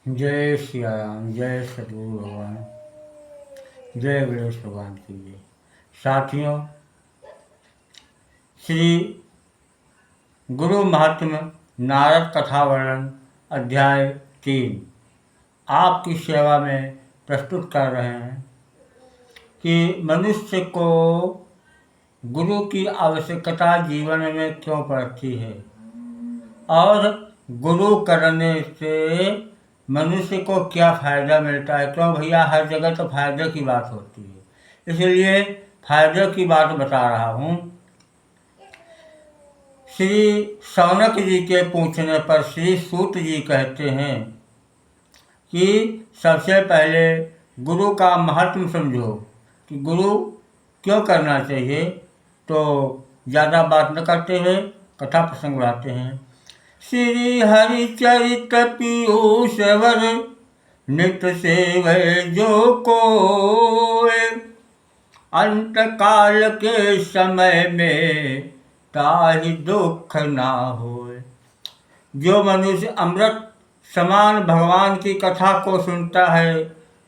जय सिया राम, जय सतगुरु भगवान, जय गणेश भगवान की जय। साथियों, श्री गुरु महात्म्य नारद कथा वर्णन अध्याय 3 आपकी सेवा में प्रस्तुत कर रहे हैं कि मनुष्य को गुरु की आवश्यकता जीवन में क्यों पड़ती है और गुरु करने से मनुष्य को क्या फ़ायदा मिलता है। क्यों भैया, हर जगह तो फायदे की बात होती है, इसलिए फायदे की बात बता रहा हूँ। श्री शौनक जी के पूछने पर श्री सूत जी कहते हैं कि सबसे पहले गुरु का महत्व समझो कि गुरु क्यों करना चाहिए। तो ज़्यादा बात न करते हुए कथा प्रसंग बढ़ाते हैं। श्री हरिचरित पीयूष वर नित सेवै जो को अंत काल के समय में ताहि दुख ना होए। जो मनुष्य अमृत समान भगवान की कथा को सुनता है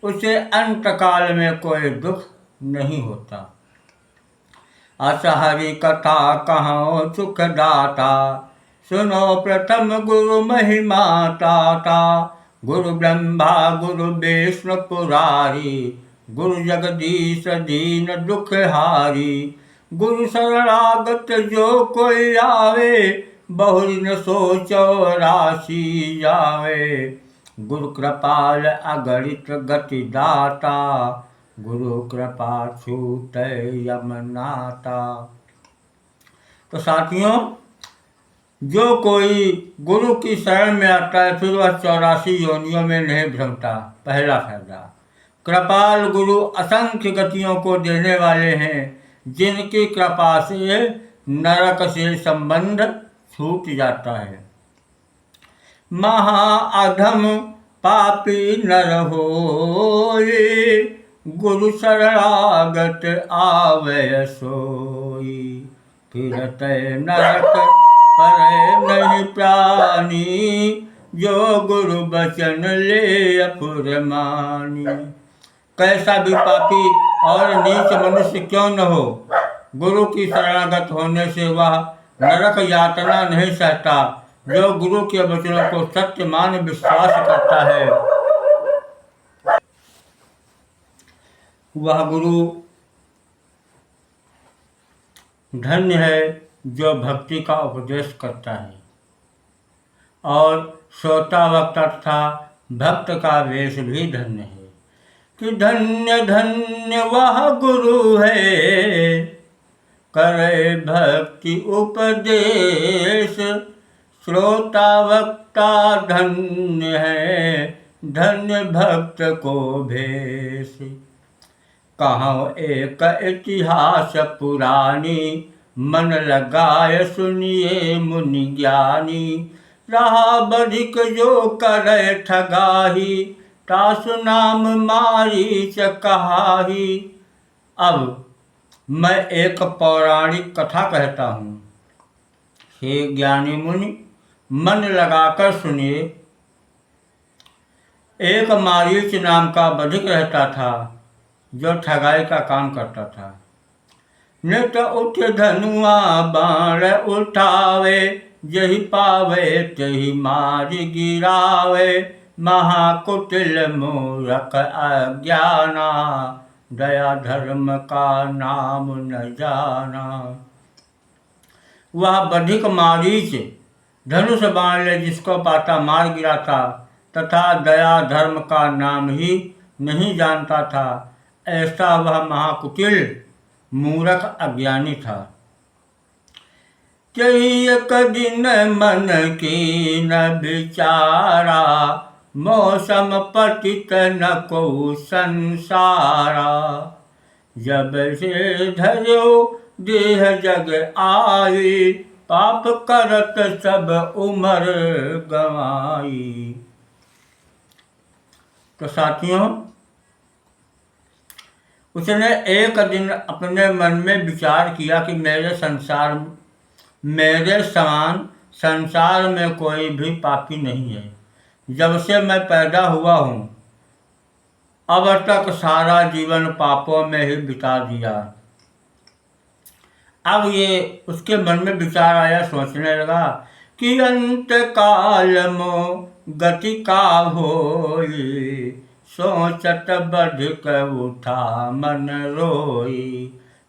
उसे अंत काल में कोई दुख नहीं होता। अस हरि कथा कहो सुखदाता, सुनो प्रथम गुरु महिमा ताता। गुरु ब्रह्मा गुरु विष्णु पुरारी, गुरु जगदीश दीन दुख हारी। गुरु शरणागत जो कोई आवे, बहुरी न सोचो राशि जावे। गुरु कृपाल अगणित गति दाता, गुरु कृपा छूट यम नाता। तो साथियों, जो कोई गुरु की शरण में आता है फिर वह 84 योनियों में नहीं भ्रमता। पहला फायदा, कृपाल गुरु असंख्य गतियों को देने वाले हैं, जिनकी कृपा से नरक से संबंध छूट जाता है। महा अधम पापी नर होए, गुरु शरणागत आवे सोई। फिरत नरक परै नहीं प्राणी, जो गुरु बचन ले अपुर मानी। कैसा भी पापी और नीच मनुष्य क्यों न हो, गुरु की शरणागत होने से वह नरक यातना नहीं सहता। जो गुरु के वचनों को सत्य मान विश्वास करता है वह गुरु धन्य है जो भक्ति का उपदेश करता है। और श्रोता वक्ता तथा भक्त का वेश भी धन्य है कि धन्य धन्य वह गुरु है, करे भक्ति उपदेश। श्रोता वक्ता धन्य है, धन्य भक्त को भेष। कहाँ एक इतिहास पुरानी, मन लगाए सुनिए मुनि ज्ञानी। रहा बधिक जो करे ठगाही, तासु नाम मारीच कहाही। अब मैं एक पौराणिक कथा कहता हूँ, हे ज्ञानी मुनि मन लगाकर सुनिए। एक मारीच नाम का बधिक रहता था जो ठगाई का काम करता था। नित उठ धनुआ बाण उठावे, जही पावे तही मारी गिरावे। महाकुटिल मूरख अज्ञाना, दया धर्म का नाम न जाना। वह बधिक मारीच धनुष बाण ले जिसको पाता मार गिराता तथा दया धर्म का नाम ही नहीं जानता था। ऐसा वह महाकुटिल मूर्ख अज्ञानी था। एक दिन मन की न विचारा, मौसम पतित न को संसारा। जब से धरो देह जग आई, पाप करत सब उमर गवाई। तो साथियों, उसने एक दिन अपने मन में विचार किया कि मेरे समान संसार में कोई भी पापी नहीं है जब से मैं पैदा हुआ हूँ अब तक सारा जीवन पापों में ही बिता दिया। अब ये उसके मन में विचार आया, सोचने लगा कि अंत काल मो गति का होई, सोचत बधिक उठा मन रोई।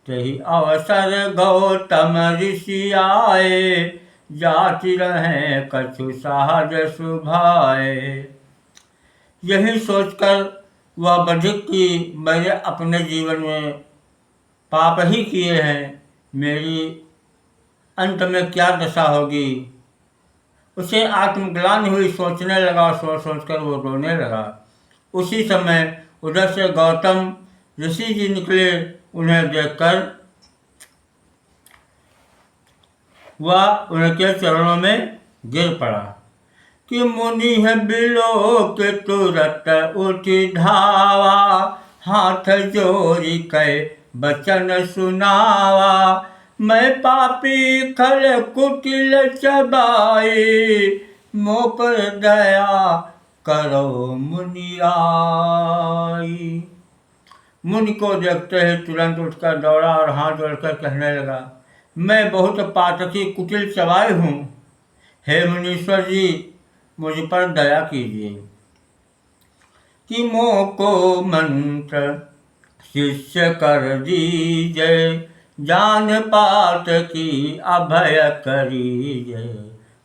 तही अवसर गौतम ऋषि आए, जाति रहे कछु सहज सुभाए। यही सोचकर वह बधिक की मैंने अपने जीवन में पाप ही किए हैं, मेरी अंत में क्या दशा होगी, उसे आत्मग्लानि हुई। सोचने लगा, सोच सोच कर वो रोने लगा। उसी समय उधर से गौतम ऋषि जी निकले। उन्हें देखकर वह उनके चरणों में गिर पड़ा कि मुनि है बिलो के तुरत उठी धावा, हाथ जोड़ी कै बचन सुनावा। मैं पापी खल कुटिल चबाई, मो पर दया करो मुनियाई। मुनि को देखते ही तुरंत उठकर दौड़ा और हाथ जोड़कर कहने लगा, मैं बहुत पातकी कुटिल चबाई हूँ, हे मुनीश्वर जी मुझ पर दया कीजिए कि मोह को मंत्र शिष्य कर दीजिए, जान पात की अभय करीजे।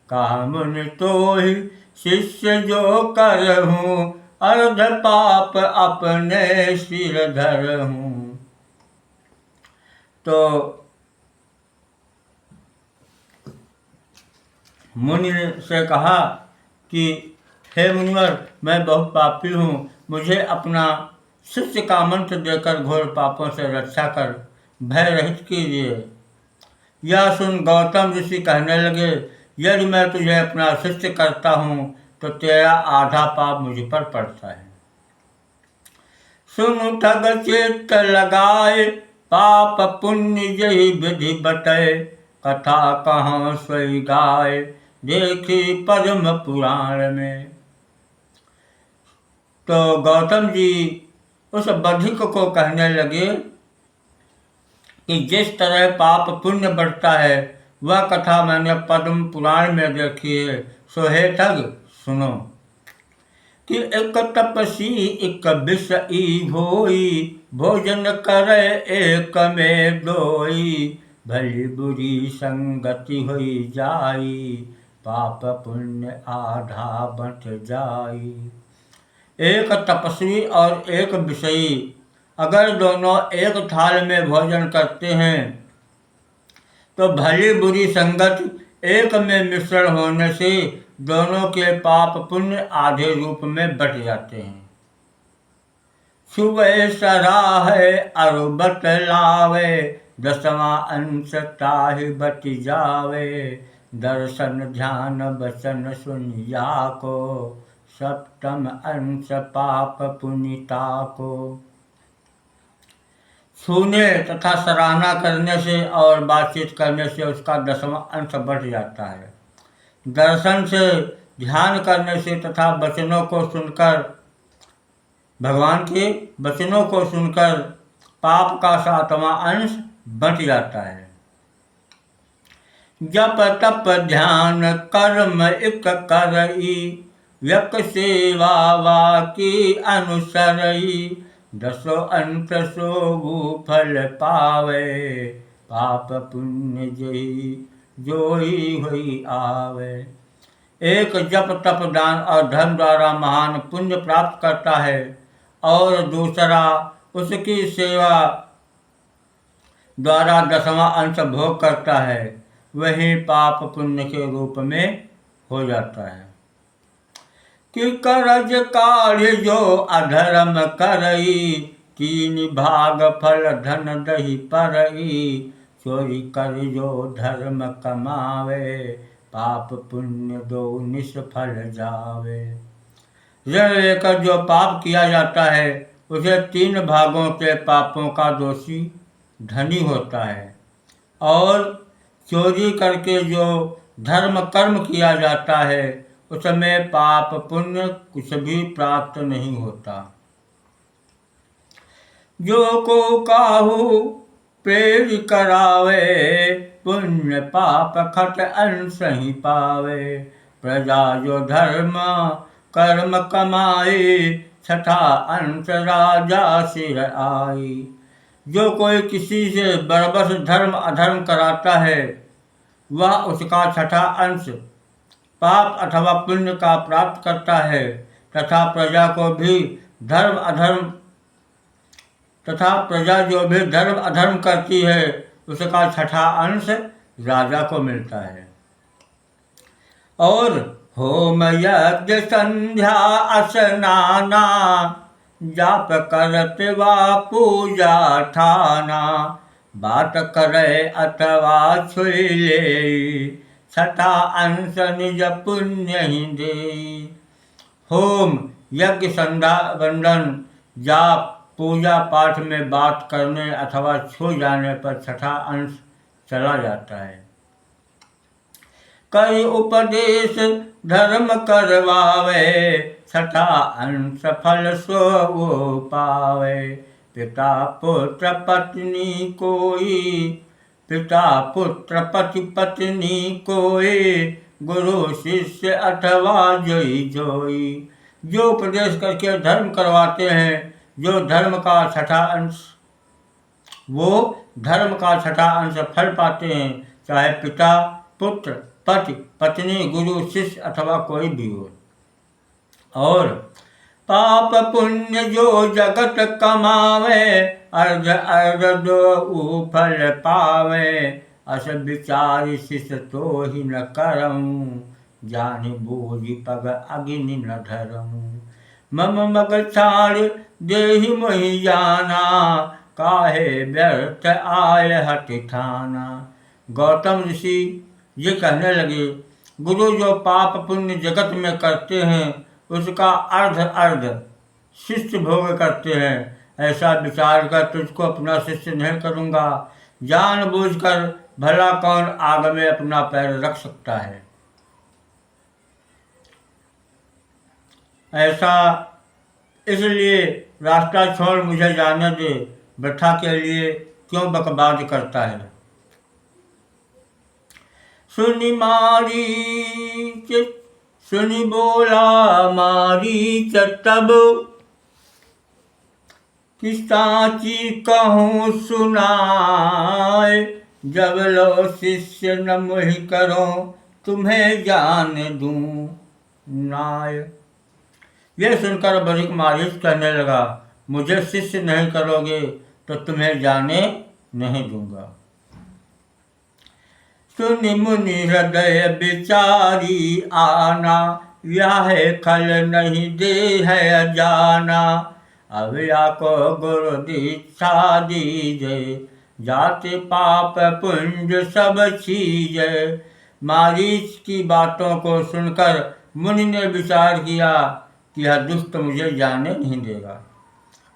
कामुन तो ही शिष्य जो कर हूँ, अर्ध पाप अपने सिर धर हूँ। तो मुनि से कहा कि हे मुनिवर, मैं बहुत पापी हूँ, मुझे अपना शिष्य का मंत्र देकर घोर पापों से रक्षा कर भय रहित कीजिए। यह सुन गौतम ऋषि कहने लगे, यदि मैं तुझे अपना शिष्य करता हूँ तो तेरा आधा पाप मुझ पर पड़ता है। सुन ठग चित्त लगाए, पाप पुण्य यही विधि बटे, कथा कहाँ सोई गाय, देखी पद्म पुराण में। तो गौतम जी उस बधिक को कहने लगे कि जिस तरह पाप पुण्य बढ़ता है वह कथा मैंने पद्म पुराण में देखी है। सो हे ठग सुनो कि एक तपसी एक विष ई होई, भोजन करे एक में दोई, भली बुरी संगति हुई जाई, पाप पुण्य आधा बंट जाई। एक तपस्वी और एक विषयी अगर दोनों एक थाल में भोजन करते हैं तो भली बुरी संगत एक में मिश्रण होने से दोनों के पाप पुण्य आधे रूप में बट जाते हैं। सुबह सराहे अरु बतलावे, दसवां अंश ताहि बच जावे, दर्शन ध्यान वचन सुनिया को, सप्तम अंश पाप पुनिता को। छूने तथा सराहना करने से और बातचीत करने से उसका 10वां अंश बढ़ जाता है। दर्शन से, ध्यान करने से तथा वचनों को सुनकर, भगवान के वचनों को सुनकर पाप का 7वां अंश बच जाता है। जप तप ध्यान कर्म एक करई, यक सेवा वाकी अनुसरई, 10 अंत सोभु फल पावे, पाप पुण्य जई जोई हुई आवे। एक जप तप दान और धर्म द्वारा महान पुण्य प्राप्त करता है और दूसरा उसकी सेवा द्वारा 10वां अंश भोग करता है, वही पाप पुण्य के रूप में हो जाता है। कि करज काढ़ जो अधर्म करई, 3 भाग फल धन दही परई, चोरी कर जो धर्म कमावे, पाप पुण्य दो निष्फल जावे। ऋण लेकर जो पाप किया जाता है उसे 3 भागों के पापों का दोषी धनी होता है, और चोरी करके जो धर्म कर्म किया जाता है उसमें पाप पुण्य कुछ भी प्राप्त नहीं होता। जो को काहू प्रेर करावे, पुण्य पाप खट अंश ही पावे। प्रजा जो धर्म कर्म कमाई, छठा अंश राजा सिर आई। जो कोई किसी से बरबस धर्म अधर्म कराता है, वह उसका छठा अंश पाप अथवा पुण्य का प्राप्त करता है, तथा प्रजा जो भी धर्म अधर्म करती है, उसका छठा अंश राजा को मिलता है। और होम यज्ञ संध्या असनाना, जाप करत वा पूजा ठाना। बात करे अथवा छुई ले, छठा अंश निज पुण्य ही दे। होम यज्ञ संध्या वंदन जाप पूजा पाठ में बात करने अथवा छू जाने पर छठा अंश चला जाता है। कई उपदेश धर्म करवावे, छठा अंश फल सो वो पावे। पिता पुत्र पति पत्नी कोई, गुरु शिष्य अथवा जोई जोई। जो उपदेश करके धर्म करवाते हैं, जो धर्म का छठा अंश, वो धर्म का छठा अंश फल पाते हैं, चाहे पिता पुत्र पति पत्नी गुरु शिष्य अथवा कोई भी हो। और पाप पुण्य जो जगत कमावे, अर्ध अर्ध दो फल पावे। अस विचार शिष तो ही न करऊँ, जानि बूझि पग अग्नि न धरऊँ। मम मग छाड़ देहि मोहि जाना, काहे व्यर्थ आय हठ ठाना। गौतम ऋषि ये कहने लगे, गुरु जो पाप पुण्य जगत में करते हैं, उसका अर्ध अर्ध शिष्य भोग करते हैं। ऐसा विचार कर तुझको अपना शिष्य नहीं करूँगा। जानबूझकर भला कौन आग में अपना पैर रख सकता है। ऐसा इसलिए रास्ता छोड़ मुझे जाने दे, वृथा के लिए क्यों बकवाद करता है। सुनि बोला मारीच तब, कि साची कहूँ सुनाए। जब लो शिष्य न मोहि करो, तुम्हें जान दूँ नाय। ये सुनकर बरिक मारीच कहने लगा, मुझे शिष्य नहीं करोगे तो तुम्हें जाने नहीं दूंगा। सुनि मुनि हृदय विचारी आना, यह खल नहीं दे है जाना। अब या को गुरु दीक्षा दीजे, जाति पाप पुंज सब छीजे। मारीच की बातों को सुनकर मुनि ने विचार किया कि यह दुष्ट मुझे जाने नहीं देगा,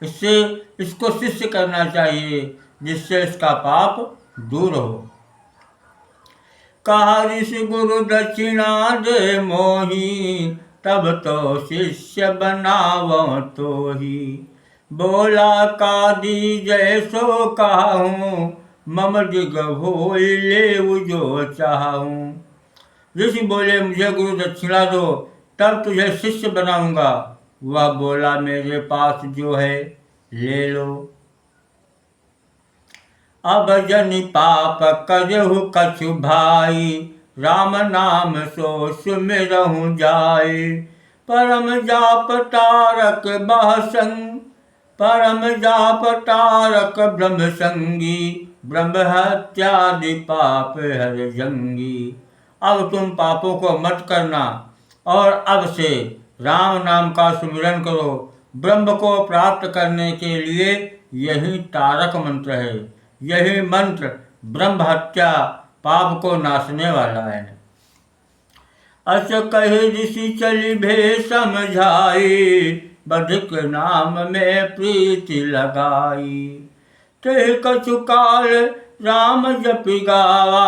इसको शिष्य करना चाहिए, जिससे इसका पाप दूर हो। कहा ऋषि गुरु दक्षिणा दे मोही, तब तो शिष्य बनावो तो ही। बोला का दीजय सो कहूँ, मम दिग भोल ले जो चाहूँ। ऋषि बोले, मुझे गुरु दक्षिणा दो, तब तुझे शिष्य बनाऊंगा। वह बोला, मेरे पास जो है ले लो। अब जनि पाप करहु कछु भाई, राम नाम सो सुमिरहु जाय। परम जाप तारक ब्रह्म संगी, ब्रह्म हत्यादि पाप हर जंगी। अब तुम पापों को मत करना और अब से राम नाम का सुमिरन करो। ब्रह्म को प्राप्त करने के लिए यही तारक मंत्र है। यही मंत्र ब्रह्म हत्या पाप को नाशने वाला है। अस कहे ऋषि चली भे समझाई, बधिक नाम में प्रीति लगाई। ते कछु काल राम जपि गावा,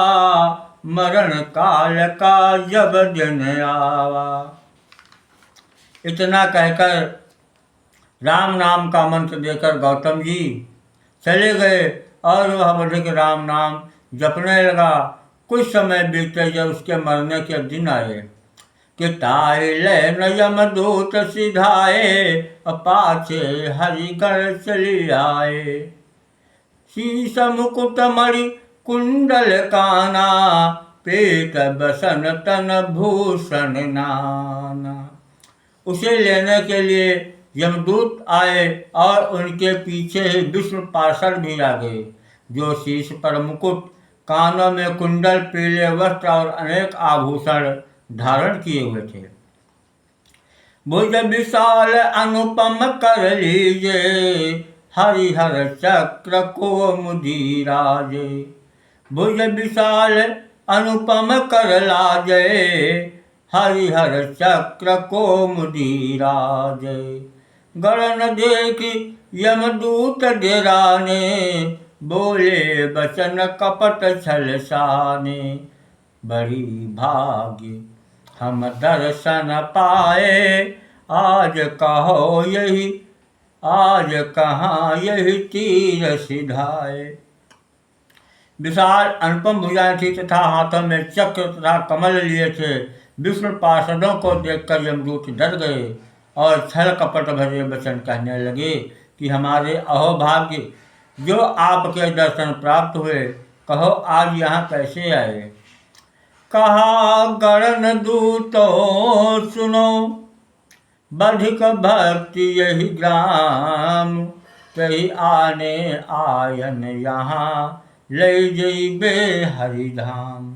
मरण काल का जब दिन आवा। इतना कहकर राम नाम का मंत्र देकर गौतम जी चले गए और वह बधिक राम नाम जपने लगा। कुछ समय बीते जब उसके मरने के दिन आए कि ताहि लैन यमदूत सिधाए, पाछे हरिगढ़ चली आए। शीस मुकुट मणि कुंडल काना, पेट बसन तन भूषण नाना। उसे लेने के लिए यमदूत आए और उनके पीछे ही विष्णु पार्षद भी आ गए, जो शीश पर मुकुट, कानों में कुंडल, पीले वस्त्र और अनेक आभूषण धारण किए हुए थे। भुज विशाल अनुपम कर लीजे, हरिहर चक्र को मुदीराजे। भुज विशाल अनुपम कर लाजे, हरिहर चक्र को मुदीराजे। गणन देखी यमदूत डेराने, बोले बचन कपट छल साने। बड़ी भाग्य हम दर्शन पाए, आज कहो यही, आज कहाँ यही तीर सिधाए। विशाल अनुपम भुजाएं थी तथा हाथों में चक्र तथा कमल लिए थे। विष्णु पार्षदों को देखकर यमदूत डर गए और छल कपट भरे वचन कहने लगे कि हमारे अहोभाग्य, जो आपके दर्शन प्राप्त हुए, कहो आज यहाँ कैसे आए। कहा गणन दूतों सुनो, बधिक भक्ति यही ग्राम। कही आने आयन यहाँ, ले जइबे हरिधाम।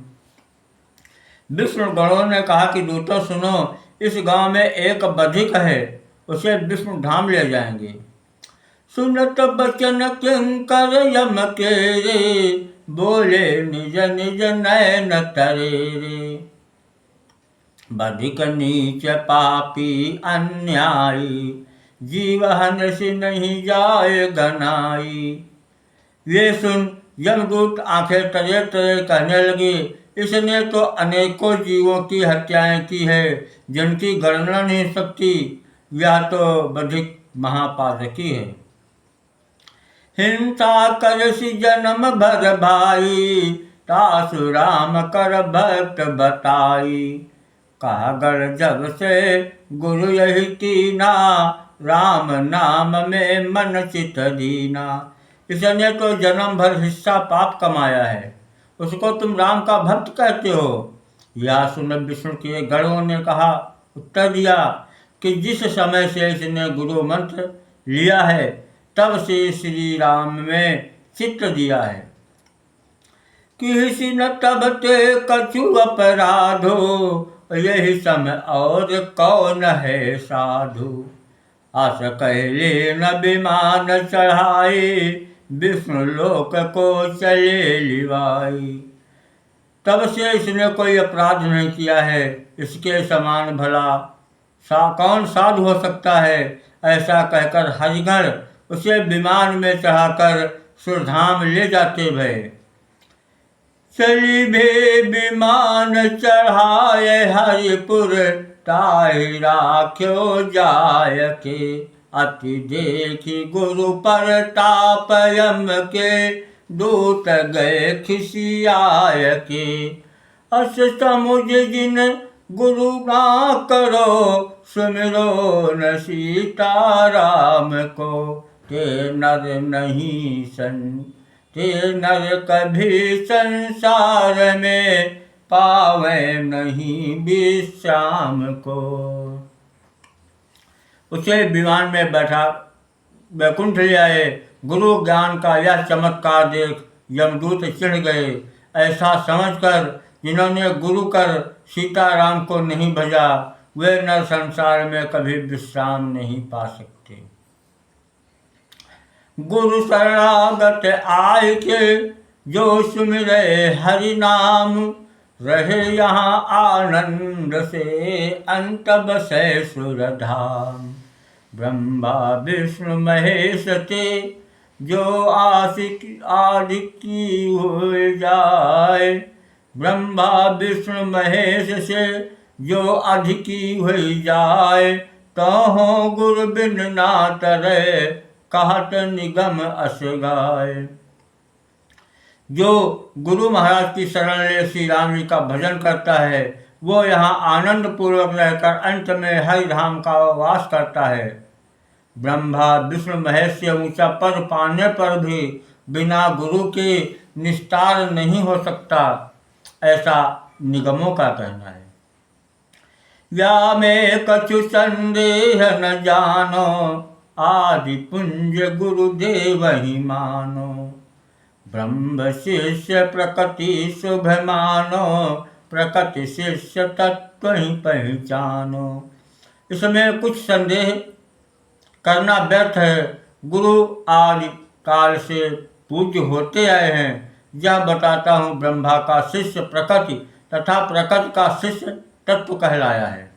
विष्णु गणों ने कहा कि दूतों सुनो, इस गांव में एक बधिक है, उसे विष्णु धाम ले जाएंगे। सुनत बचन किंकर यम के रे, बोले निज निज नयन तरे रे। बधिक नीच पापी अन्यायी, जीवहन से नहीं जाए गनाई। ये सुन यमदूत आंखें तरे तरे कहने लगे, इसने तो अनेकों जीवों की हत्याएं की है, जिनकी गणना नहीं सकती। यह तो बधिक महापातकी है। हिंसा करसी जन्म भर भाई, तासु राम कर भक्त बताई। कहा गढ़ जब से गुरु यही कीना, राम नाम में मन चित दीना। इसने तो जन्म भर हिस्सा पाप कमाया है, उसको तुम राम का भक्त कहते हो। यह सुन विष्णु के गणों ने कहा, उत्तर दिया कि जिस समय से इसने गुरु मंत्र लिया है, तब से श्री राम में चित्त दिया है। किसी न तब ते कछु अपराधो, यही समय और कौन है साधु। आस कहले न विमान चढ़ाए, विष्णु लोक को चले लिवाई। तब से इसने कोई अपराध नहीं किया है, इसके समान भला कौन साधु हो सकता है। ऐसा कहकर हरिगण उसे विमान में चढ़ाकर सुरधाम ले जाते भये। चली भे विमान चढ़ाए हरिपुर, ताहि राख्यो जाय के। अति देखी गुरु पर ताप यम के, दूत गए खिसियाय के। अस समुझ जिन गुरु ना करो, सुमिरो न सीता राम को। ते नर नहीं ते नर कभी संसार में, पावे नहीं विश्राम को। उसे विमान में बैठा वैकुंठ ले आए। गुरु ज्ञान का यह चमत्कार देख यमदूत चिढ़ गए। ऐसा समझकर जिन्होंने गुरु कर सीताराम को नहीं भजा, वे नर संसार में कभी विश्राम नहीं पा सकते। गुरु शरणागत आय के, जो सुमिरे हरि नाम। रहे यहाँ आनंद से, अंत बसे सुरधाम। ब्रह्मा विष्णु महेश ते, जो आशिक आदि की हो जाए। ब्रह्मा विष्णु महेश से जो अधिकी हुई जाए, तहों गुरु बिन ना तरे कहत निगम अस गाय। जो गुरु महाराज की शरण ले श्री राम जी का भजन करता है, वो यहाँ आनंद पूर्वक रहकर अंत में हरि धाम का वास करता है। ब्रह्मा विष्णु महेश से ऊंचा पद पाने पर भी बिना गुरु के निस्तार नहीं हो सकता, ऐसा निगमों का कहना है। या में कछु संदेह न जानो, आदि पुंज गुरुदेव ही मानो। ब्रह्म शिष्य प्रकृति शुभ मानो, प्रकृति शिष्य तत्व ही पहचानो। इसमें कुछ संदेह करना व्यर्थ है। गुरु आदि काल से पूज्य होते आए हैं। यह बताता हूँ ब्रह्मा का शिष्य प्रकृति तथा प्रकृति का शिष्य तत्व कहलाया है।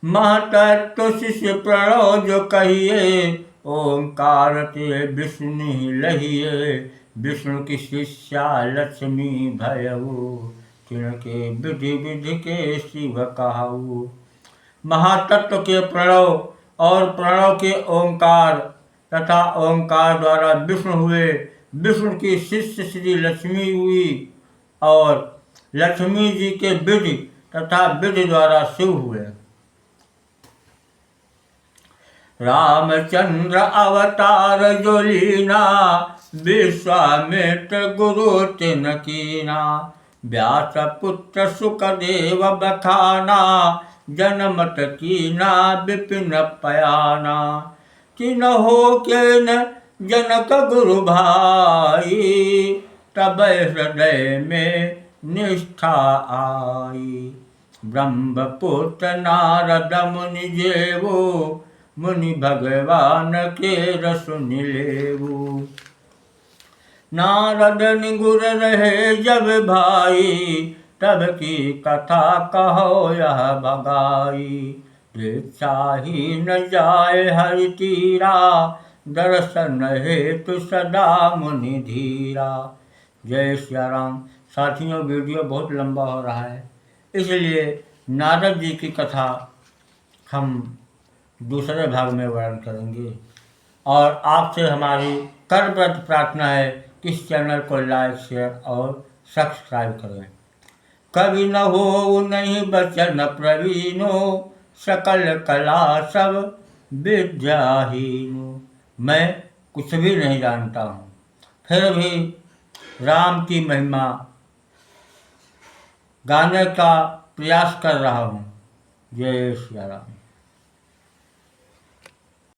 महतत्व शिष्य प्रणव जो कहिए, ओंकार ते विष्णु लहिए। विष्णु की शिष्या लक्ष्मी भयऊ, तिनके विधि विधि के शिव कहू। महातत्व के प्रणव और प्रणव के ओंकार तथा ओंकार द्वारा विष्णु हुए। विष्णु की शिष्य श्री लक्ष्मी हुई और लक्ष्मी जी के विधि तथा विधि द्वारा शिव हुए। रामचंद्र अवतार जो लीना, विश्वामित्र गुरु तिन कीना। व्यास पुत्र सुखदेव बखाना, जनमत कीना विपिन पयाना। तिन्हो के न जनक गुरु भाई, तब हृदय में निष्ठा आई। ब्रह्मपुत्र नारद मुनि जेवो, मुनि भगवान के रस निलेवो। नारद निगुर रहे जब भाई, तब की कथा कहो यह बगाई। दीक्षाही न जाए हरि तीरा, दर्शन हेतु सदा मुनि धीरा। जय सिया राम। साथियों, वीडियो बहुत लंबा हो रहा है, इसलिए नारद जी की कथा हम दूसरे भाग में वर्णन करेंगे। और आपसे हमारी करबद्ध प्रार्थना है कि इस चैनल को लाइक शेयर और सब्सक्राइब करें। कवि न हो नहीं बचन प्रवीणो, सकल कला सब विद्याहीनो। मैं कुछ भी नहीं जानता हूँ, फिर भी राम की महिमा गाने का प्रयास कर रहा हूँ। जय श्री राम।